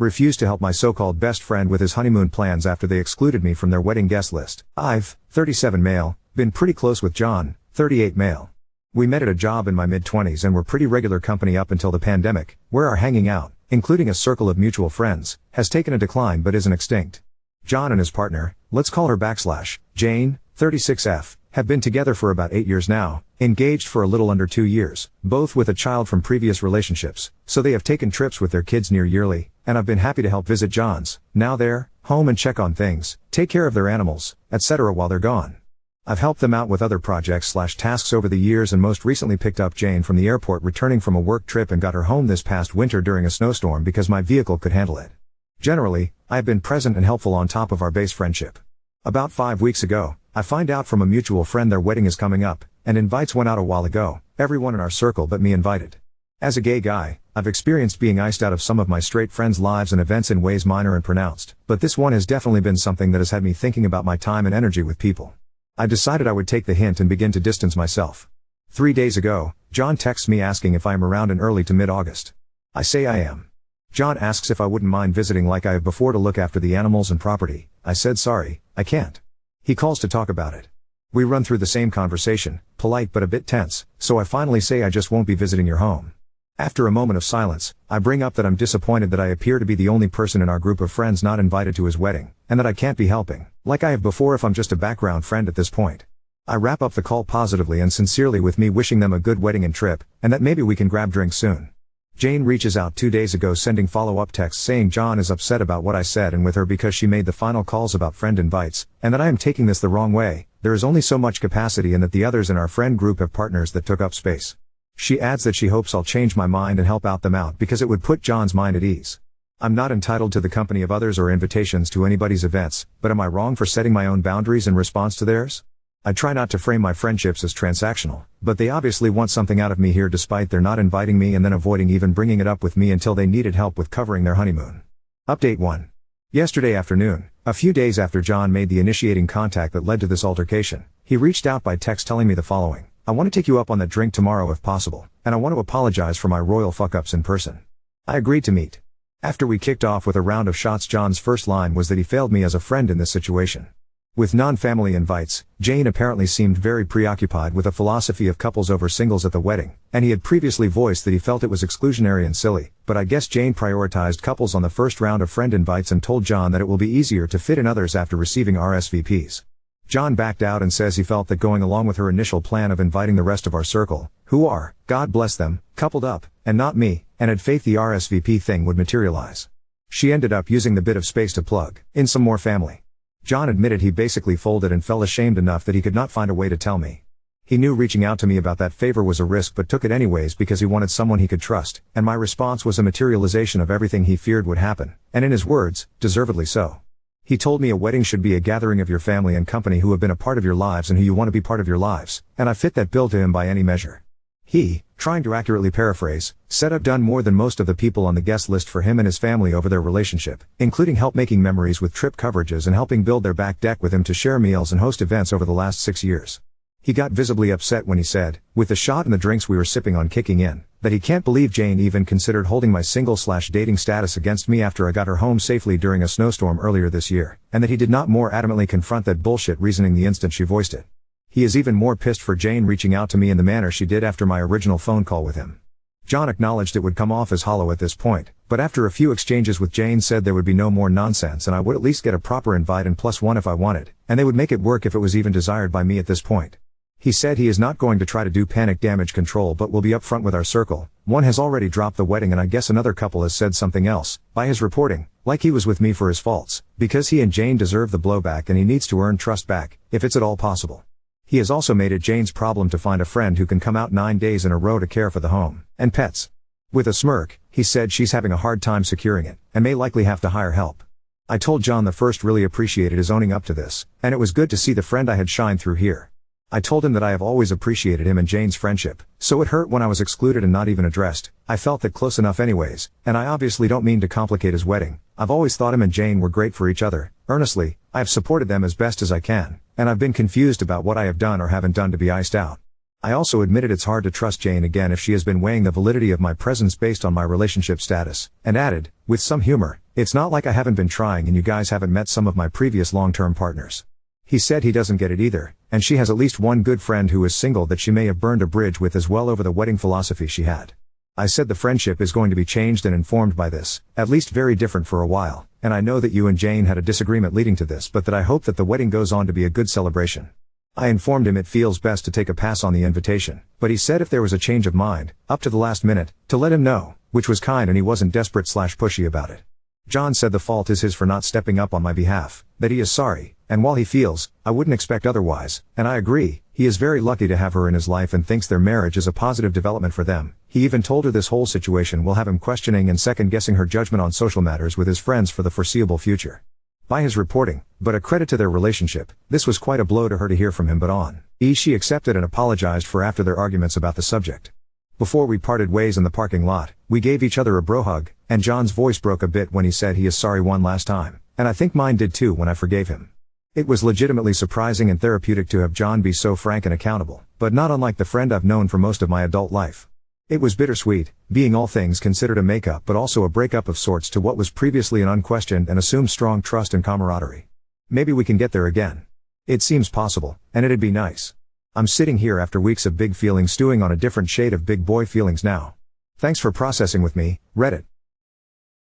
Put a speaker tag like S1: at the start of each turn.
S1: Refused to help my so-called best friend with his honeymoon plans after they excluded me from their wedding guest list. I've, 37 male, been pretty close with John, 38 male. We met at a job in my mid-20s and were pretty regular company up until the pandemic, where our hanging out, including a circle of mutual friends, has taken a decline but isn't extinct. John and his partner, let's call her Jane, 36F, have been together for about 8 years now, engaged for a little under 2 years, both with a child from previous relationships, so they have taken trips with their kids near yearly, and I've been happy to help visit John's, now their, home and check on things, take care of their animals, etc. while they're gone. I've helped them out with other projects/tasks over the years and most recently picked up Jane from the airport returning from a work trip and got her home this past winter during a snowstorm because my vehicle could handle it. Generally, I have been present and helpful on top of our base friendship. About 5 weeks ago, I find out from a mutual friend their wedding is coming up, and invites went out a while ago, everyone in our circle but me invited. As a gay guy, I've experienced being iced out of some of my straight friends' lives and events in ways minor and pronounced, but this one has definitely been something that has had me thinking about my time and energy with people. I decided I would take the hint and begin to distance myself. 3 days ago, John texts me asking if I am around in early to mid-August. I say I am. John asks if I wouldn't mind visiting like I have before to look after the animals and property. I said sorry, I can't. He calls to talk about it. We run through the same conversation, polite but a bit tense, so I finally say I just won't be visiting your home. After a moment of silence, I bring up that I'm disappointed that I appear to be the only person in our group of friends not invited to his wedding, and that I can't be helping, like I have before if I'm just a background friend at this point. I wrap up the call positively and sincerely with me wishing them a good wedding and trip, and that maybe we can grab drinks soon. Jane reaches out 2 days ago sending follow-up texts saying John is upset about what I said and with her because she made the final calls about friend invites, and that I am taking this the wrong way, there is only so much capacity and that the others in our friend group have partners that took up space. She adds that she hopes I'll change my mind and help out them out because it would put John's mind at ease. I'm not entitled to the company of others or invitations to anybody's events, but am I wrong for setting my own boundaries in response to theirs? I try not to frame my friendships as transactional, but they obviously want something out of me here despite their not inviting me and then avoiding even bringing it up with me until they needed help with covering their honeymoon. Update 1. Yesterday afternoon, a few days after John made the initiating contact that led to this altercation, he reached out by text telling me the following. I want to take you up on that drink tomorrow if possible, and I want to apologize for my royal fuck-ups in person. I agreed to meet. After we kicked off with a round of shots, John's first line was that he failed me as a friend in this situation. With non-family invites, Jane apparently seemed very preoccupied with a philosophy of couples over singles at the wedding, and he had previously voiced that he felt it was exclusionary and silly, but I guess Jane prioritized couples on the first round of friend invites and told John that it will be easier to fit in others after receiving RSVPs. John backed out and says he felt that going along with her initial plan of inviting the rest of our circle, who are, God bless them, coupled up, and not me, and had faith the RSVP thing would materialize. She ended up using the bit of space to plug in some more family. John admitted he basically folded and felt ashamed enough that he could not find a way to tell me. He knew reaching out to me about that favor was a risk but took it anyways because he wanted someone he could trust, and my response was a materialization of everything he feared would happen, and in his words, deservedly so. He told me a wedding should be a gathering of your family and company who have been a part of your lives and who you want to be part of your lives, and I fit that bill to him by any measure. He, trying to accurately paraphrase, said I've done more than most of the people on the guest list for him and his family over their relationship, including help making memories with trip coverages and helping build their back deck with him to share meals and host events over the last 6 years. He got visibly upset when he said, with the shot and the drinks we were sipping on kicking in, that he can't believe Jane even considered holding my single/dating status against me after I got her home safely during a snowstorm earlier this year, and that he did not more adamantly confront that bullshit reasoning the instant she voiced it. He is even more pissed for Jane reaching out to me in the manner she did after my original phone call with him. John acknowledged it would come off as hollow at this point, but after a few exchanges with Jane said there would be no more nonsense and I would at least get a proper invite and +1 if I wanted, and they would make it work if it was even desired by me at this point. He said he is not going to try to do panic damage control but will be upfront with our circle. One has already dropped the wedding and I guess another couple has said something else, by his reporting, like he was with me for his faults, because he and Jane deserve the blowback and he needs to earn trust back, if it's at all possible. He has also made it Jane's problem to find a friend who can come out 9 days in a row to care for the home and pets. With a smirk, he said she's having a hard time securing it, and may likely have to hire help. I told John the first really appreciated his owning up to this, and it was good to see the friend I had shine through here. I told him that I have always appreciated him and Jane's friendship, so it hurt when I was excluded and not even addressed. I felt that close enough anyways, and I obviously don't mean to complicate his wedding. I've always thought him and Jane were great for each other. Earnestly, I have supported them as best as I can, and I've been confused about what I have done or haven't done to be iced out. I also admitted it's hard to trust Jane again if she has been weighing the validity of my presence based on my relationship status, and added, with some humor, it's not like I haven't been trying and you guys haven't met some of my previous long-term partners. He said he doesn't get it either, and she has at least one good friend who is single that she may have burned a bridge with as well over the wedding philosophy she had. I said the friendship is going to be changed and informed by this, at least very different for a while, and I know that you and Jane had a disagreement leading to this, but that I hope that the wedding goes on to be a good celebration. I informed him it feels best to take a pass on the invitation, but he said if there was a change of mind, up to the last minute, to let him know, which was kind and he wasn't desperate/pushy about it. John said the fault is his for not stepping up on my behalf, that he is sorry, and while he feels, I wouldn't expect otherwise, and I agree, he is very lucky to have her in his life and thinks their marriage is a positive development for them. He even told her this whole situation will have him questioning and second-guessing her judgment on social matters with his friends for the foreseeable future. By his reporting, but a credit to their relationship, this was quite a blow to her to hear from him, but she accepted and apologized for after their arguments about the subject. Before we parted ways in the parking lot, we gave each other a bro hug, and John's voice broke a bit when he said he is sorry one last time, and I think mine did too when I forgave him. It was legitimately surprising and therapeutic to have John be so frank and accountable, but not unlike the friend I've known for most of my adult life. It was bittersweet, being all things considered a makeup but also a breakup of sorts to what was previously an unquestioned and assumed strong trust and camaraderie. Maybe we can get there again. It seems possible, and it'd be nice. I'm sitting here after weeks of big feelings stewing on a different shade of big boy feelings now. Thanks for processing with me, Reddit.